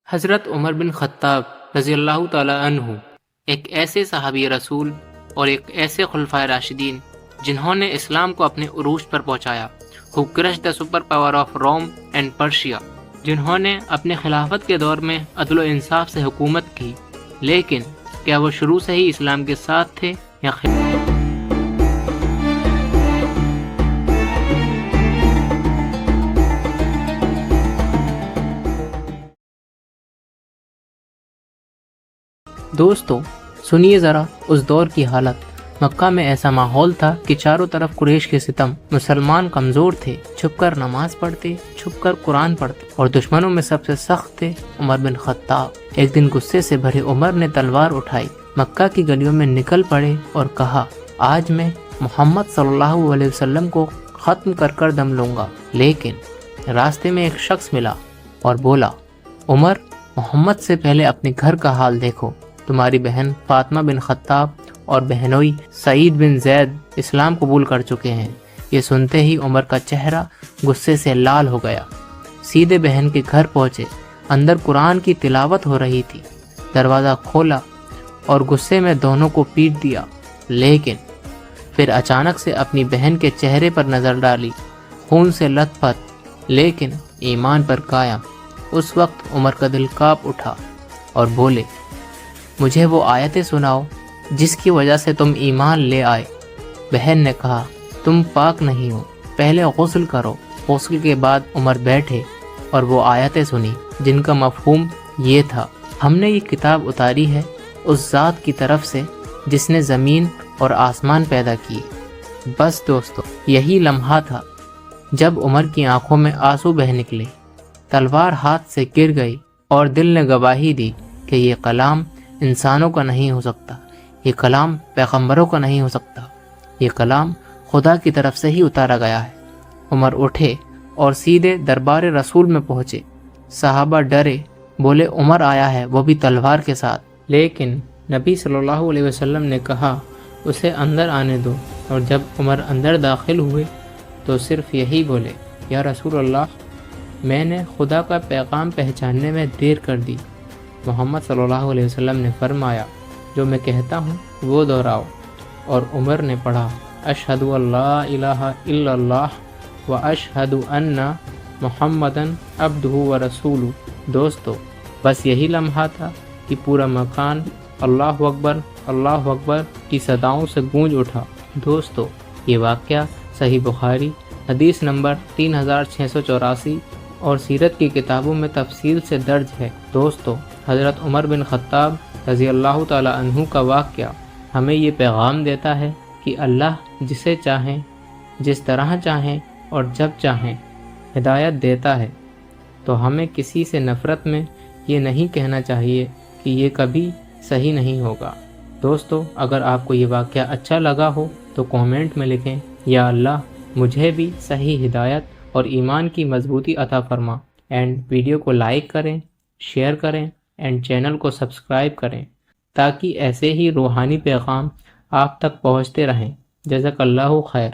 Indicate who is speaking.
Speaker 1: حضرت عمر بن خطاب رضی اللہ تعالیٰ عنہ ایک ایسے صحابی رسول اور ایک ایسے خلفائے راشدین جنہوں نے اسلام کو اپنے عروج پر پہنچایا. who crushed the super power of Rome and Persia، جنہوں نے اپنے خلافت کے دور میں عدل و انصاف سے حکومت کی. لیکن کیا وہ شروع سے ہی اسلام کے ساتھ تھے یا دوستو سنیے ذرا اس دور کی حالت. مکہ میں ایسا ماحول تھا کہ چاروں طرف قریش کے ستم. مسلمان کمزور تھے، چھپ کر نماز پڑھتے، چھپ کر قرآن پڑھتے، اور دشمنوں میں سب سے سخت تھے عمر بن خطاب. ایک دن غصے سے بھرے عمر نے تلوار اٹھائی، مکہ کی گلیوں میں نکل پڑے اور کہا، آج میں محمد صلی اللہ علیہ وسلم کو ختم کر کر دم لوں گا. لیکن راستے میں ایک شخص ملا اور بولا، عمر، محمد سے پہلے اپنے گھر کا حال دیکھو. تمہاری بہن فاطمہ بن خطاب اور بہنوئی سعید بن زید اسلام قبول کر چکے ہیں. یہ سنتے ہی عمر کا چہرہ غصے سے لال ہو گیا. سیدھے بہن کے گھر پہنچے. اندر قرآن کی تلاوت ہو رہی تھی. دروازہ کھولا اور غصے میں دونوں کو پیٹ دیا. لیکن پھر اچانک سے اپنی بہن کے چہرے پر نظر ڈالی، خون سے لت پت لیکن ایمان پر قائم. اس وقت عمر کا دل کانپ اٹھا اور بولے، مجھے وہ آیتیں سناؤ جس کی وجہ سے تم ایمان لے آئے. بہن نے کہا، تم پاک نہیں ہو، پہلے غسل کرو. غسل کے بعد عمر بیٹھے اور وہ آیتیں سنی جن کا مفہوم یہ تھا، ہم نے یہ کتاب اتاری ہے اس ذات کی طرف سے جس نے زمین اور آسمان پیدا کیے. بس دوستو، یہی لمحہ تھا جب عمر کی آنکھوں میں آنسو بہہ نکلے. تلوار ہاتھ سے گر گئی اور دل نے گواہی دی کہ یہ کلام انسانوں کا نہیں ہو سکتا، یہ کلام پیغمبروں کا نہیں ہو سکتا، یہ کلام خدا کی طرف سے ہی اتارا گیا ہے. عمر اٹھے اور سیدھے دربار رسول میں پہنچے. صحابہ ڈرے، بولے، عمر آیا ہے، وہ بھی تلوار کے ساتھ. لیکن نبی صلی اللہ علیہ وسلم نے کہا، اسے اندر آنے دو. اور جب عمر اندر داخل ہوئے تو صرف یہی بولے، یا رسول اللہ، میں نے خدا کا پیغام پہچاننے میں دیر کر دی. محمد صلی اللہ علیہ وسلم نے فرمایا، جو میں کہتا ہوں وہ دہراؤ. اور عمر نے پڑھا، اشہد اللہ الہ الا اللہ و اشہد ان محمدن عبدہ و رسولہ. دوستو، بس یہی لمحہ تھا کہ پورا مکان اللہ اکبر کی صداؤں سے گونج اٹھا. دوستو، یہ واقعہ صحیح بخاری حدیث نمبر 3684 اور سیرت کی کتابوں میں تفصیل سے درج ہے. دوستو، حضرت عمر بن خطاب رضی اللہ تعالی عنہ کا واقعہ ہمیں یہ پیغام دیتا ہے کہ اللہ جسے چاہیں، جس طرح چاہیں اور جب چاہیں ہدایت دیتا ہے. تو ہمیں کسی سے نفرت میں یہ نہیں کہنا چاہیے کہ یہ کبھی صحیح نہیں ہوگا. دوستو، اگر آپ کو یہ واقعہ اچھا لگا ہو تو کامنٹ میں لکھیں، یا اللہ مجھے بھی صحیح ہدایت اور ایمان کی مضبوطی عطا فرما. اینڈ ویڈیو کو لائک کریں، شیئر کریں اینڈ چینل کو سبسکرائب کریں تاکہ ایسے ہی روحانی پیغام آپ تک پہنچتے رہیں. جزاک اللہ خیر.